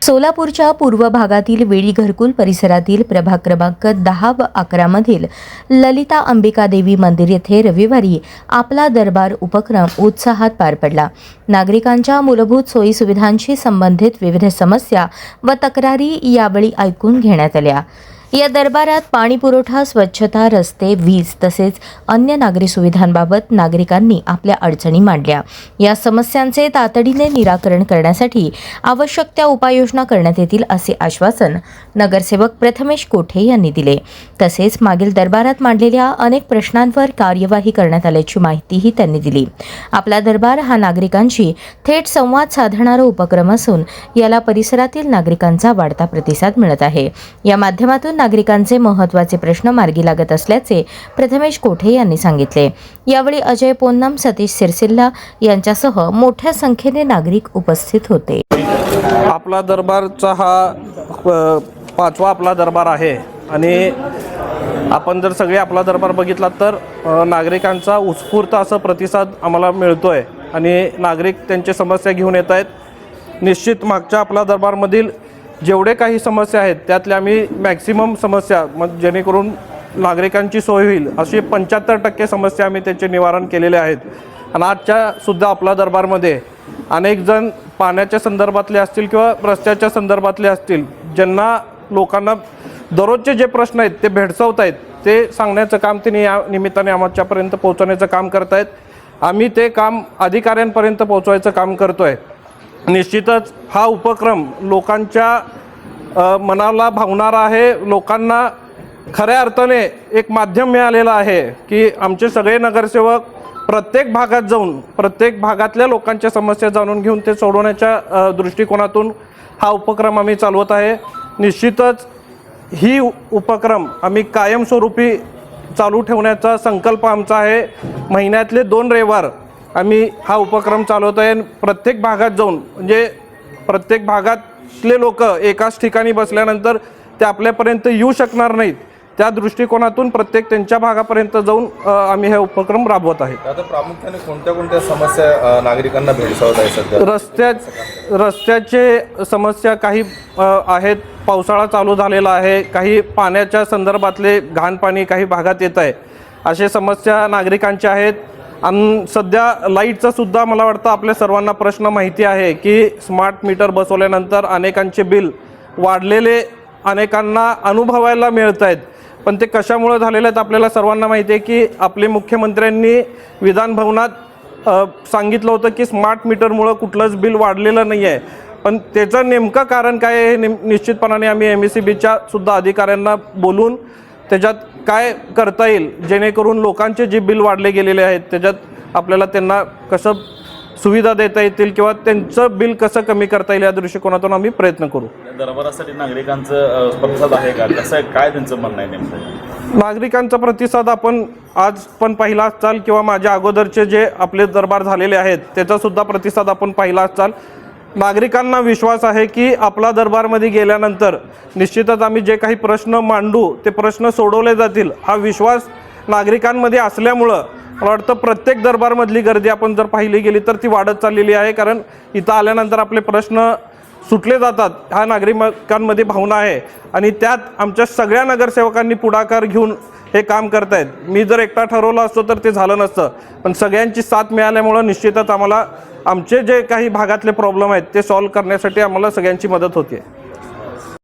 सोलापूरच्या पूर्व भागातील वेळी घरकुल परिसरातील प्रभाग क्रमांक 10 व 11 मधील ललिता अंबिका देवी मंदिर येथे रविवारी आपला दरबार उपक्रम उत्साहात पार पडला। नागरिकांच्या मूलभूत सोयी सुविधांशी संबंधित विविध समस्या व तक्रारी यावेळी ऐकून घेण्यात आल्या। या दरबारात पाणी पुरवठा, स्वच्छता, रस्ते, वीज तसेच अन्य नागरी सुविधांबाबत नागरिकांनी आपल्या अडचणी मांडल्या। या समस्यांचे तातडीने निराकरण करण्यासाठी आवश्यक त्या उपाययोजना करण्यात येतील असे आश्वासन नगरसेवक प्रथमेश कोठे यांनी दिले। तसेच मागील दरबारात मांडलेल्या अनेक प्रश्नांवर कार्यवाही करण्यात आल्याची माहितीही त्यांनी दिली। आपला दरबार हा नागरिकांशी थेट संवाद साधणारा उपक्रम असून याला परिसरातील नागरिकांचा वाढता प्रतिसाद मिळत आहे। या माध्यमातून नागरिकांचे महत्त्वाचे प्रश्न मार्गी लागत असल्याचे प्रथमेश कोठे यांनी सांगितले। यावेळी अजय पोन्नम, सतीश सिरसिल्ला यांच्यासह मोठ्या संख्येने नागरिक उपस्थित होते। आपला दरबारचा हा पाचवा आपला दरबार आहे आणि आपण जर सगळे आपला दरबार बघितला तर नागरिकांचा उत्स्फूर्त असा प्रतिसाद आम्हाला मिळतोय आणि नागरिक त्यांच्या समस्या घेऊन येत आहेत। निश्चित मागच्या आपला दरबारमधील जेवढे काही समस्या आहेत त्यातल्या आम्ही मॅक्सिमम समस्या जेणेकरून नागरिकांची सोय होईल अशी 75% समस्या आम्ही त्याचे निवारण केलेले आहेत। आणि आजच्या सुद्धा आपला दरबारमध्ये अनेक जण पाण्याच्या संदर्भातले असतील किंवा रस्त्याच्या संदर्भातले असतील, ज्यांना लोकांना दररोजचे जे प्रश्न आहेत ते भेडसावत आहेत, ते सांगण्याचं काम त्यांनी या निमित्ताने आमच्यापर्यंत पोहोचवण्याचं काम करत आहेत। आम्ही ते काम अधिकाऱ्यांपर्यंत पोहोचवायचं काम करतोय। निश्चितच हा उपक्रम लोकांच्या मनाला भावणारा आहे। लोकांना खऱ्या अर्थाने एक माध्यम मिळालेलं आहे की आमचे सगळे नगरसेवक प्रत्येक भागात जाऊन प्रत्येक भागातल्या लोकांच्या समस्या जाणून घेऊन ते सोडवण्याच्या दृष्टिकोनातून हा उपक्रम आम्ही चालवत आहे। निश्चितच ही उपक्रम आम्ही कायमस्वरूपी चालू ठेवण्याचा संकल्प आमचा आहे। महिन्यातले 2 रविवार आम्ही हा उपक्रम चालवत आहे। प्रत्येक भागात जाऊन म्हणजे प्रत्येक भागातले लोक एकाच ठिकाणी बसल्यानंतर ते आपल्यापर्यंत येऊ शकणार नाहीत, त्या दृष्टिकोनातून प्रत्येक त्यांच्या भागापर्यंत जाऊन आम्ही हे उपक्रम राबवत आहे। आता प्रामुख्याने कोणत्या समस्या नागरिकांना भेडसावत आहे सध्या? रस्त्याचे समस्या काही आहेत, पावसाळा चालू झालेला आहे, काही पाण्याच्या संदर्भातले घाण पाणी काही भागात येत आहे, अशा समस्या नागरिकांच्या आहेत। आणि सध्या लाईटचा सुद्धा मला वाटतं आपल्या सर्वांना प्रश्न माहिती आहे की स्मार्ट मीटर बसवल्यानंतर अनेकांचे बिल वाढलेले अनेकांना अनुभवायला मिळत आहेत। पण ते कशामुळे झालेले आहेत आपल्याला सर्वांना माहिती आहे की आपले मुख्यमंत्र्यांनी विधान भवनात सांगितलं होतं की स्मार्ट मीटरमुळे कुठलंच बिल वाढलेलं नाही आहे। पण त्याचं नेमकं कारण काय आहे हे निश्चितपणाने आम्ही MSEBच्या सुद्धा अधिकाऱ्यांना बोलून त्याच्यात काय करता येईल जेणेकरून लोकांचे जे बिल वाढले गेलेले आहेत त्याच्यात आपल्याला त्यांना कसं सुविधा देता येतील किंवा त्यांचं बिल कसं कमी करता येईल या दृष्टिकोनातून आम्ही प्रयत्न करू। दरबारासाठी नागरिकांचं प्रतिसाद आहे का? कसं काय त्यांचं म्हणणं आहे नेमकं? नागरिकांचा प्रतिसाद आपण आज पण पाहिला असाल किंवा माझ्या अगोदरचे जे आपले दरबार झालेले आहेत त्याचा सुद्धा प्रतिसाद आपण पाहिला असाल। नागरिकांना विश्वास आहे की आपला दरबारमध्ये गेल्यानंतर निश्चितच आम्ही जे काही प्रश्न मांडू ते प्रश्न सोडवले जातील हा विश्वास नागरिकांमध्ये असल्यामुळं मला वाटतं प्रत्येक दरबारमधली गर्दी आपण जर पाहिली गेली तर ती वाढत चाललेली आहे। कारण इथं आल्यानंतर आपले प्रश्न सुटले जातात हा नागरिकांमध्ये भावना आहे आणि त्यात आमच्या सगळ्या नगरसेवकांनी पुढाकार घेऊन हे काम करतायत। मी जर एकटा ठरवलं असतो तर ते झालं नसतं, पण सगळ्यांची साथ मिळाल्यामुळं निश्चितच आम्हाला आमचे जे काही भागातले प्रॉब्लेम आहेत ते सॉल्व्ह करण्यासाठी आम्हाला सगळ्यांची मदत होते।